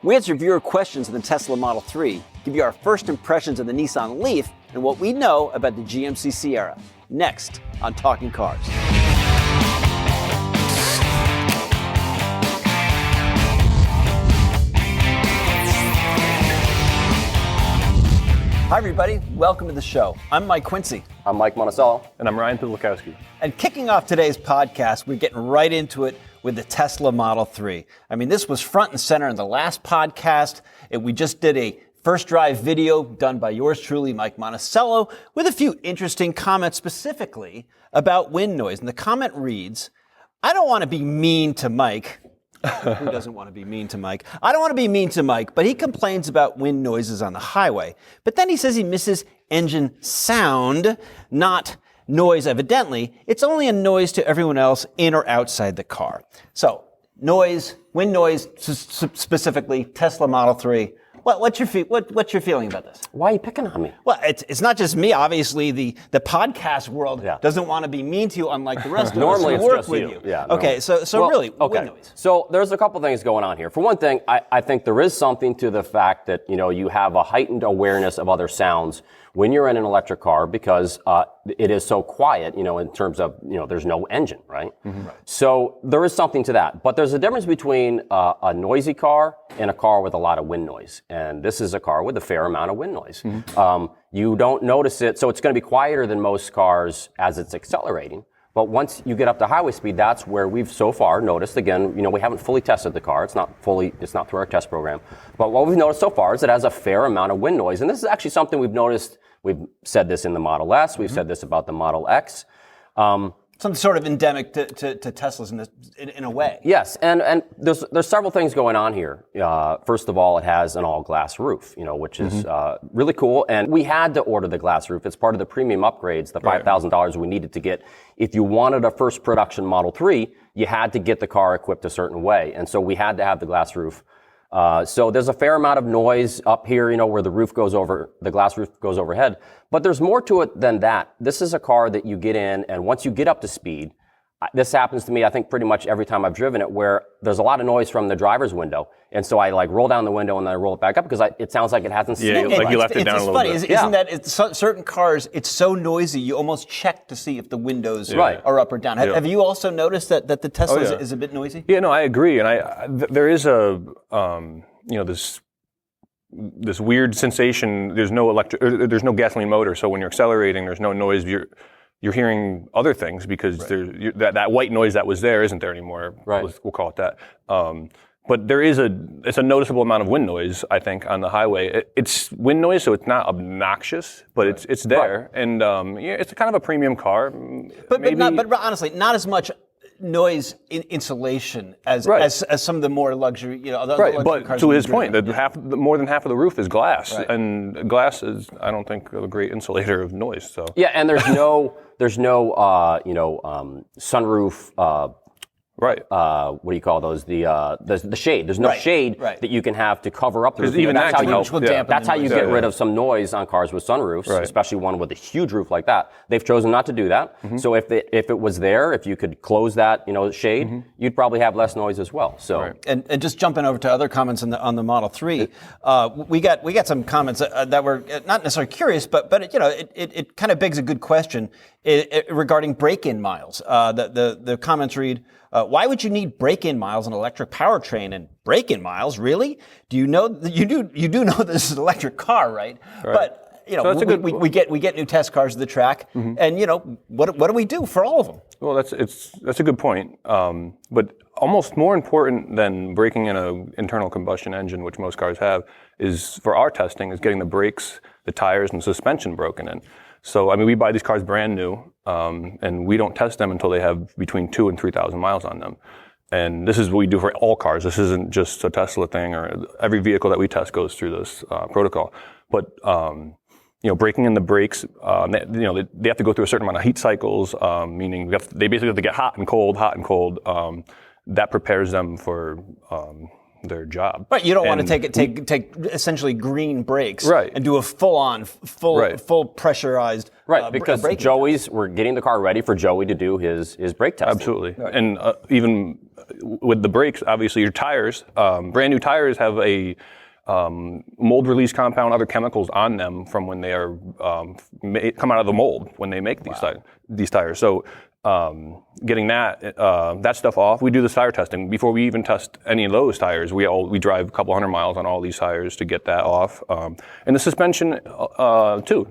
We answer viewer questions on the Tesla Model 3, give you our first impressions of the Nissan Leaf, and what we know about the GMC Sierra. Next on Talking Cars. Hi everybody, welcome to the show. I'm Mike Quincy. I'm Mike Monticello. And I'm Ryan Pidlakowski. And kicking off today's podcast, we're getting right into it with the Tesla Model 3. I mean, this was front and center in the last podcast. We just did a first drive video done by yours truly, Mike Monticello, with a few interesting comments specifically about wind noise. And the comment reads, I don't want to be mean to Mike. Who doesn't want to be mean to Mike? I don't want to be mean to Mike, but he complains about wind noises on the highway. But then he says he misses engine sound, not noise evidently. It's only a noise to everyone else in or outside the car. So, noise, wind noise, specifically Tesla Model 3. What's your feeling about this? Why are you picking on me? Well, it's not just me. Obviously, the podcast world doesn't want to be mean to you, unlike the rest of normally us who work just with you. you. Yeah, okay, so really, wind noise. So there's a couple things going on here. For one thing, I think there is something to the fact that you have a heightened awareness of other sounds when you're in an electric car because it is so quiet, in terms of, there's no engine, right? Mm-hmm. Right? So there is something to that. But there's a difference between a noisy car and a car with a lot of wind noise. And this is a car with a fair amount of wind noise. Mm-hmm. You don't notice it, so it's going to be quieter than most cars as it's accelerating. But once you get up to highway speed, that's where we've so far noticed, again, we haven't fully tested the car. It's not through our test program. But what we've noticed so far is it has a fair amount of wind noise. And this is actually something we've noticed. We've said this in the Model S. We've said this about the Model X. Something sort of endemic to Teslas in a way. Yes, and there's several things going on here. First of all, it has an all-glass roof, which is really cool. And we had to order the glass roof. It's part of the premium upgrades, the $5,000 we needed to get. If you wanted a first production Model 3, you had to get the car equipped a certain way. And so we had to have the glass roof. So there's a fair amount of noise up here, where the glass roof goes overhead. But there's more to it than that. This is a car that you get in, and once you get up to speed, this happens to me, I think, pretty much every time I've driven it, where there's a lot of noise from the driver's window. And so I roll down the window and then I roll it back up because it sounds like it hasn't stopped. Yeah, like you left it down a little bit. Isn't that certain cars, it's so noisy, you almost check to see if the windows are up or down. Have you also noticed that the Tesla is a bit noisy? Yeah, no, I agree. And there is this weird sensation. There's no gasoline motor, so when you're accelerating, there's no noise. You're hearing other things because that white noise that was there isn't there anymore. Right. We'll call it that. But it's a noticeable amount of wind noise, I think, on the highway. It's wind noise, so it's not obnoxious, but it's there. Right. And it's kind of a premium car. But honestly, not as much noise insulation as some of the more luxury, right. But cars to his point, more than half of the roof is glass, and glass is, I don't think, a great insulator of noise. So and there's no sunroof. Right. What do you call those? The shade. There's no shade that you can have to cover up the roof. Even that's how you get rid of of some noise on cars with sunroofs, especially one with a huge roof like that. They've chosen not to do that. Mm-hmm. So if it was there, if you could close that, shade, you'd probably have less noise as well. So and just jumping over to other comments on the Model 3, we got some comments that were not necessarily curious, but it kind of begs a good question regarding break-in miles. The comments read, why would you need break-in miles in an electric powertrain? And break-in miles, really? Do you know you do know this is an electric car, right? But we get new test cars to the track, and what do we do for all of them? Well, that's a good point. But almost more important than breaking in an internal combustion engine, which most cars have, is for our testing is getting the brakes, the tires, and suspension broken in. So, we buy these cars brand new, and we don't test them until they have between 2,000 and 3,000 miles on them. And this is what we do for all cars. This isn't just a Tesla thing, or every vehicle that we test goes through this protocol. But, breaking in the brakes, they have to go through a certain amount of heat cycles, meaning they basically have to get hot and cold. That prepares them for their job. Right, you don't want to take essentially green brakes and do a full pressurized because we're getting the car ready for Joey to do his brake testing. Absolutely. Right. And even with the brakes, obviously your tires, brand new tires have a mold release compound, other chemicals on them from when they are come out of the mold when they make these tires. So getting that stuff off, we do the tire testing before we even test any of those tires. We drive a couple hundred miles on all these tires to get that off, and the suspension too.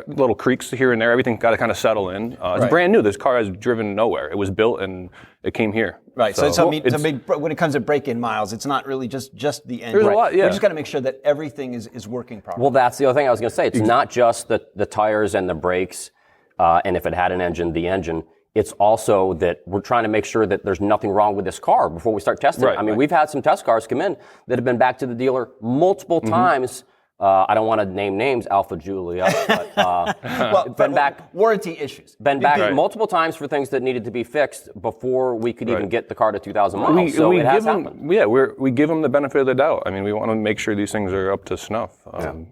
Little creaks here and there. Everything got to kind of settle in. It's brand new. This car has driven nowhere. It was built and it came here. Right. So when it comes to break-in miles, it's not really just the engine. There's a lot. Yeah. We just got to make sure that everything is working properly. Well, that's the other thing I was going to say. It's not just the tires and the brakes, and if it had an engine, the engine. It's also that we're trying to make sure that there's nothing wrong with this car before we start testing. I mean, we've had some test cars come in that have been back to the dealer multiple times. I don't want to name names, Alpha Julia, but been back. Warranty issues. Been back multiple times for things that needed to be fixed before we could even get the car to 2,000 miles. So it has happened. Yeah, we give them the benefit of the doubt. I mean, we want to make sure these things are up to snuff.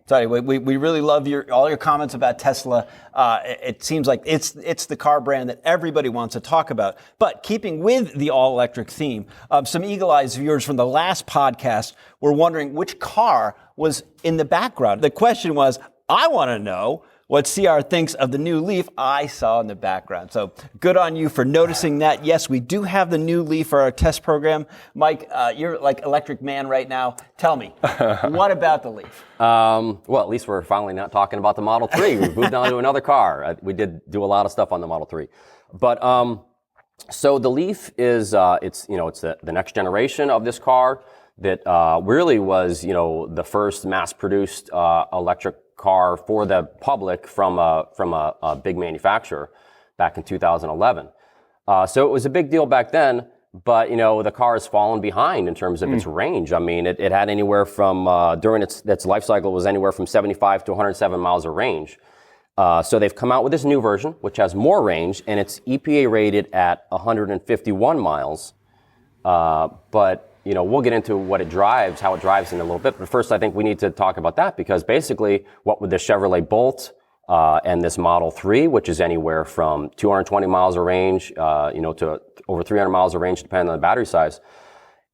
Sorry, we really love all your comments about Tesla. It seems like it's the car brand that everybody wants to talk about. But keeping with the all-electric theme, some eagle-eyed viewers from the last podcast were wondering which car was in the background. The question was, I want to know what CR thinks of the new Leaf I saw in the background. So good on you for noticing that. Yes, we do have the new Leaf for our test program. Mike, you're like electric man right now. Tell me, what about the Leaf? Well, at least we're finally not talking about the Model 3. We've moved on to another car. We did do a lot of stuff on the Model 3. But so the Leaf is, it's the next generation of this car that really was, the first mass-produced electric car for the public from a big manufacturer back in 2011. So it was a big deal back then, but the car has fallen behind in terms of its range. I mean, it had anywhere from during its life cycle, it was anywhere from 75 to 107 miles of range. So they've come out with this new version, which has more range, and it's EPA rated at 151 miles. But we'll get into how it drives in a little bit. But first, I think we need to talk about that because basically what with the Chevrolet Bolt and this Model 3, which is anywhere from 220 miles of range, to over 300 miles of range, depending on the battery size,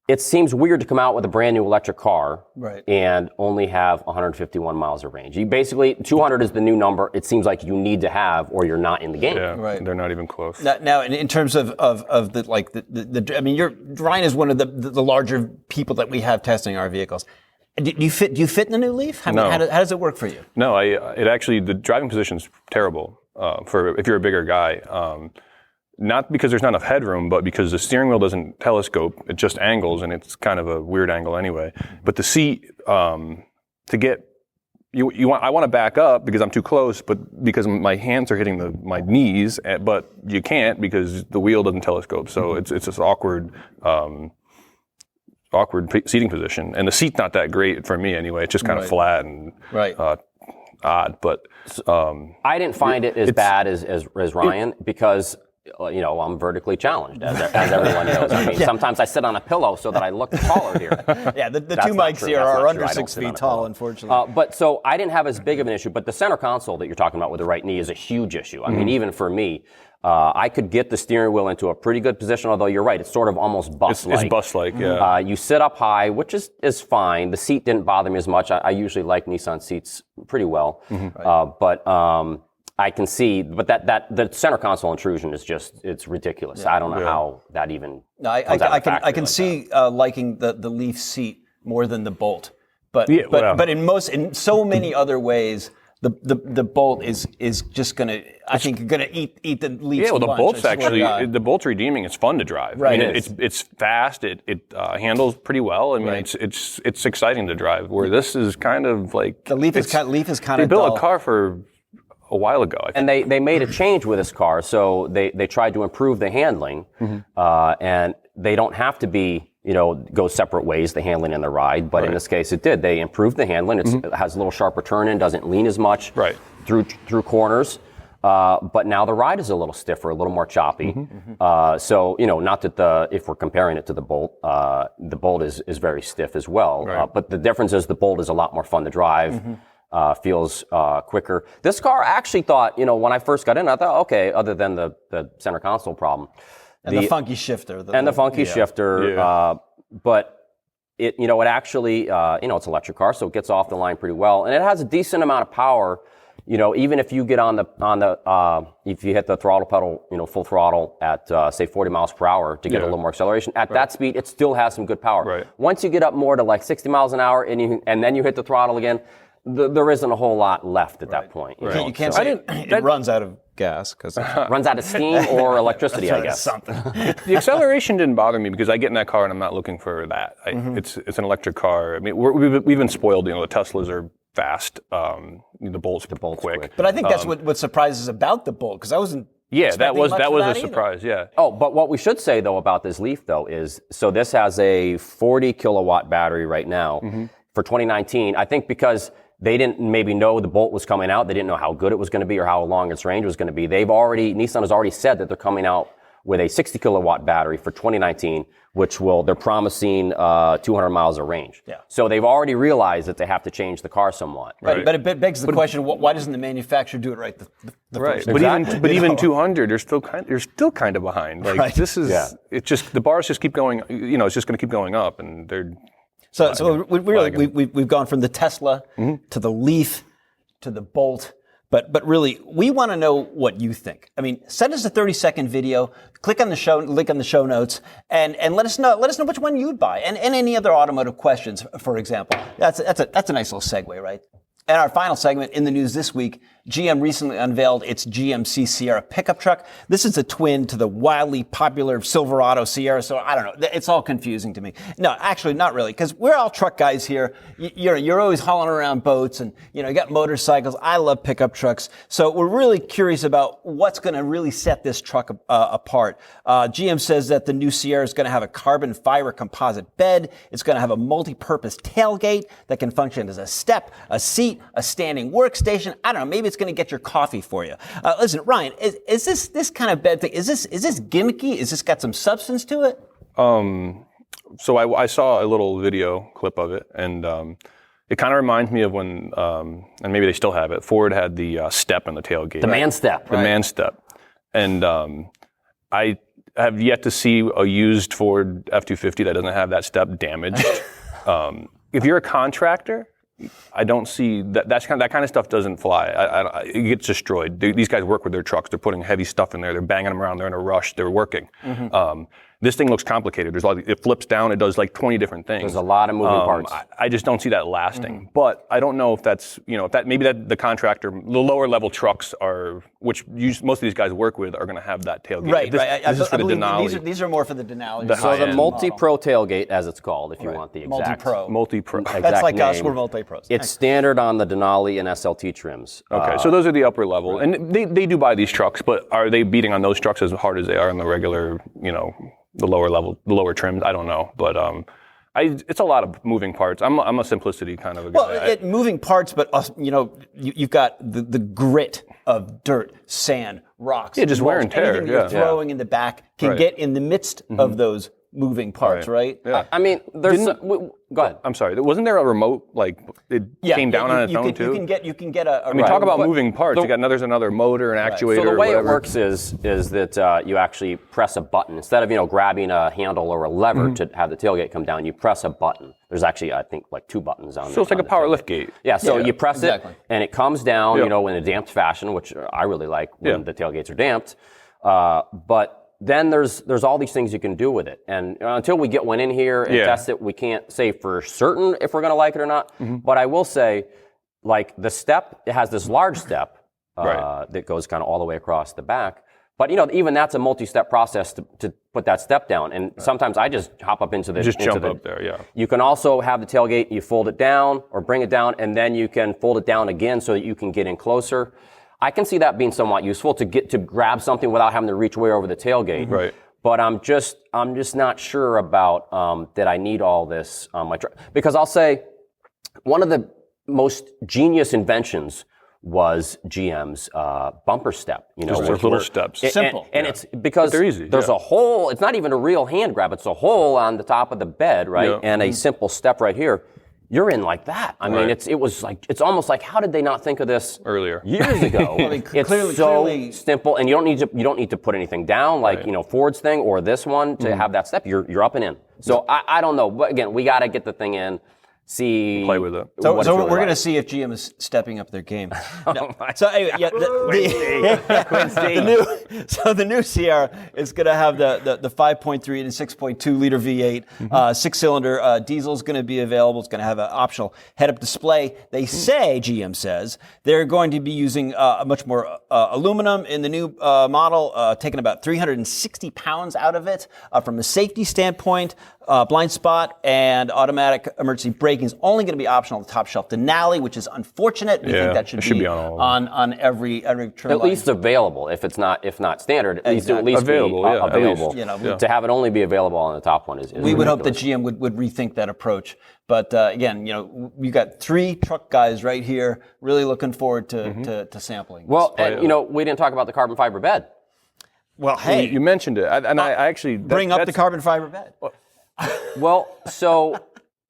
it seems weird to come out with a brand new electric car and only have 151 miles of range. You basically, 200 is the new number. It seems like you need to have, or you're not in the game. Yeah, they're not even close. Now, in terms of I mean, Ryan is one of the larger people that we have testing our vehicles. Do you fit in the new Leaf? No. How does it work for you? No, the driving position's terrible for if you're a bigger guy. Not because there's not enough headroom, but because the steering wheel doesn't telescope. It just angles, and it's kind of a weird angle anyway. But the seat, I want to back up because I'm too close, but because my hands are hitting my knees, but you can't because the wheel doesn't telescope. So it's this awkward seating position. And the seat's not that great for me anyway. It's just kind of flat and odd. But I didn't find it as bad as Ryan because I'm vertically challenged, as everyone knows. I mean, sometimes I sit on a pillow so that I look taller here. Yeah, the two mics here are under 6 feet tall, unfortunately. But so I didn't have as big of an issue, but the center console that you're talking about with the right knee is a huge issue. I mean, even for me, I could get the steering wheel into a pretty good position, although you're right, it's sort of almost bus-like. It's bus-like, yeah. You sit up high, which is fine. The seat didn't bother me as much. I usually like Nissan seats pretty well. But I can see, but that the center console intrusion is it's ridiculous. Yeah. I don't know how that even. No, I can see liking the Leaf seat more than the Bolt, but in so many other ways, the Bolt is just gonna eat the Leaf. Yeah, well, the Bolt's the Bolt's redeeming. It's fun to drive. Right. I mean, it's fast. It handles pretty well. I mean, it's exciting to drive. Where this is kind of like the Leaf is kind of. They built a car for a while ago, I think. And they made a change with this car, so they tried to improve the handling, and they don't have to be, go separate ways, the handling and the ride, but in this case it did. They improved the handling. It has a little sharper turn in, doesn't lean as much through corners, but now the ride is a little stiffer, a little more choppy. So, not that if we're comparing it to the Bolt is very stiff as well, but the difference is the Bolt is a lot more fun to drive. Feels quicker. This car, I actually thought, when I first got in, I thought, okay, other than the center console problem, And the funky shifter. The funky shifter. Yeah. But it actually, it's an electric car, so it gets off the line pretty well. And it has a decent amount of power. Even if you get if you hit the throttle pedal, full throttle at, say 40 miles per hour to get a little more acceleration, at that speed, it still has some good power. Right. Once you get up more to like 60 miles an hour and then you hit the throttle again, there isn't a whole lot left at that point. You can't say it runs out of gas because runs out of steam or electricity, I guess. Something. The acceleration didn't bother me because I get in that car and I'm not looking for that. It's an electric car. I mean, we've been spoiled. The Teslas are fast. The Bolt's quick. But I think that's what surprises about the Bolt, because I wasn't. Yeah, that was a either. surprise. Yeah. Oh, but what we should say though about this Leaf though is, so this has a 40 kilowatt battery right now for 2019. I think because they didn't maybe know the Bolt was coming out, they didn't know how good it was going to be or how long its range was going to be. Nissan has already said that they're coming out with a 60 kilowatt battery for 2019, which they're promising 200 miles of range. Yeah. So they've already realized that they have to change the car somewhat. Right. But it begs the question: why doesn't the manufacturer do it right the Right. first time? But even 200, you're still kind of behind. Like this is it's just the bars just keep going. It's just going to keep going up, and they're. So we've gone from the Tesla to the Leaf to the Bolt. But really, we want to know what you think. I mean, send us a 30-second video. Click on the link on the show notes, and let us know which one you'd buy, and any other automotive questions, for example. That's a nice little segue, right? And our final segment in the news this week, GM recently unveiled its GMC Sierra pickup truck. This is a twin to the wildly popular Silverado Sierra, so I don't know. It's all confusing to me. No, actually, not really, because we're all truck guys here. You're always hauling around boats, and you got motorcycles. I love pickup trucks, so we're really curious about what's going to really set this truck apart. GM says that the new Sierra is going to have a carbon fiber composite bed. It's going to have a multi-purpose tailgate that can function as a step, a seat, a standing workstation. I don't know. Maybe it's going to get your coffee for you. Listen, Ryan, is this kind of bed thing? Is this gimmicky? Is this got some substance to it? So I saw a little video clip of it, and it kind of reminds me of when, and maybe they still have it. Ford had the step in the tailgate. The man step. The man step, and I have yet to see a used Ford F-250 that doesn't have that step damaged. If you're a contractor, I don't see that kind of stuff doesn't fly. It gets destroyed. These guys work with their trucks. They're putting heavy stuff in there. They're banging them around. They're in a rush. They're working. This thing looks complicated. It flips down. It does like 20 different things. There's a lot of moving parts. I just don't see that lasting. But I don't know if that's, maybe the contractor, the lower level trucks which most of these guys work with, are going to have that tailgate. Right. This is for the Denali. These are more for the Denali. So the MultiPro tailgate, as it's called, if you want the exact. MultiPro. That's like name. us. We're multi-pros. It's standard on the Denali and SLT trims. Okay, so those are the upper level. And they do buy these trucks, but are they beating on those trucks as hard as they are on the regular, the lower level, the lower trims? I don't know, but it's a lot of moving parts. I'm a simplicity kind of a guy. Well, moving parts, but you've got the grit of dirt, sand, rocks. Yeah, just wear and tear. Anything you're throwing in the back can get in the midst of those moving parts, right? Yeah. I mean, go ahead. I'm sorry. Wasn't there a remote, it came down on its own too? You can get a. I mean, talk about moving parts. There's another motor, an actuator. So the way whatever. it works is that you actually press a button instead of grabbing a handle or a lever to have the tailgate come down. You press a button. There's actually, I think, like 2 buttons on. So it's like a power lift gate. Yeah. So you press it and it comes down. Yep. In a damped fashion, which I really like when the tailgates are damped. But then there's all these things you can do with it. And until we get one in here and test it, we can't say for certain if we're going to like it or not. But I will say, like the step, it has this large step that goes kind of all the way across the back. But even that's a multi-step process to put that step down. And sometimes I just hop up into the jump up there. Yeah. You can also have the tailgate, you fold it down or bring it down, and then you can fold it down again so that you can get in closer. I can see that being somewhat useful to grab something without having to reach way over the tailgate. Right. But I'm just not sure about that I need all this on my truck. Because I'll say one of the most genius inventions was GM's bumper step. Just those little steps. Simple. And it's because they're easy. There's a hole. It's not even a real hand grab. It's a hole on the top of the bed, right? Yeah. And a simple step right here. you're in like that. I mean, it's almost like, how did they not think of this earlier years ago? It's clearly simple, and you don't need to put anything down like Ford's thing or this one to have that step. You're up and in. So I don't know, but again, we got to get the thing in. Play with it. So we're going to see if GM is stepping up their game. So anyway, the new Sierra is going to have the 5.3 and 6.2 liter V8, 6-cylinder diesel is going to be available. It's going to have an optional head-up display. They say, GM says, they're going to be using much more aluminum in the new model, taking about 360 pounds out of it. From a safety standpoint, blind spot and automatic emergency braking is only going to be optional on the top shelf. Denali, which is unfortunate. We think that should be on every trim at least available. If not standard, at least available. To have it only be available on the top one is we would hope that GM would rethink that approach. But again, you got 3 truck guys right here. Really looking forward to sampling. Well, and we didn't talk about the carbon fiber bed. Well, hey, you mentioned it, and I actually bring up the carbon fiber bed. Well, so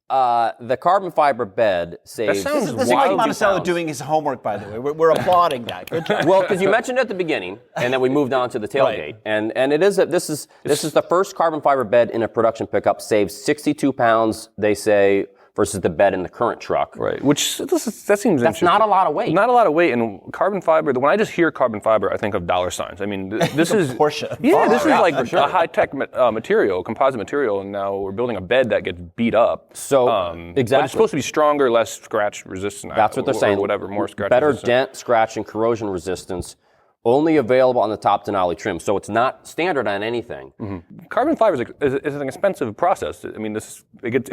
the carbon fiber bed saves. This is Mike Monticello doing his homework, by the way. We're applauding that. Good job. Well, because you mentioned it at the beginning, and then we moved on to the tailgate, and this is the first carbon fiber bed in a production pickup. Saves 62 pounds, they say, versus the bed in the current truck. Right, which that seems interesting. That's not a lot of weight. Not a lot of weight, and carbon fiber, when I just hear carbon fiber, I think of dollar signs. I mean, this is Porsche. Yeah, this is like a high-tech material, composite material, and now we're building a bed that gets beat up. So, exactly. But it's supposed to be stronger, less scratch resistant. That's what they're saying. Whatever, more scratch Better resistant. dent, scratch, and corrosion resistance. Only available on the top Denali trim, so it's not standard on anything. Carbon fiber is an expensive process. I mean, it's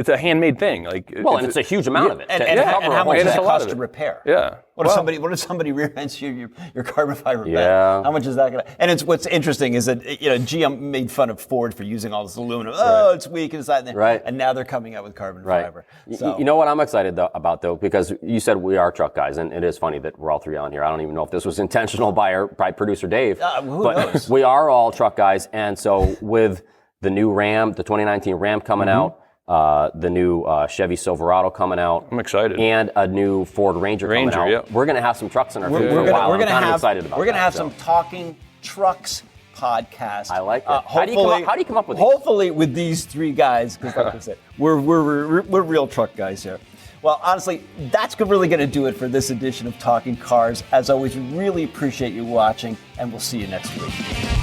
a handmade thing. And it's a huge amount of it. And how much does it cost to repair? Yeah. What if somebody rear-ends your carbon fiber bed? Yeah. How much is that going to? And what's interesting is that GM made fun of Ford for using all this aluminum. It's weak and it's that. Right. And now they're coming out with carbon fiber. So. You know what I'm excited about though, because you said we are truck guys, and it is funny that we're all 3 on here. I don't even know if this was intentional by producer Dave, who knows? We are all truck guys, and so with the new Ram, the 2019 Ram coming out. The new Chevy Silverado coming out. I'm excited. And a new Ford Ranger coming out. Yeah. We're going to have some trucks in our future for a while. I'm kind of excited about that. We're going to have some Talking Trucks podcast. I like that. How do you come up with these? Hopefully with these 3 guys, because like I said, we're real truck guys here. Well, honestly, that's really going to do it for this edition of Talking Cars. As always, we really appreciate you watching, and we'll see you next week.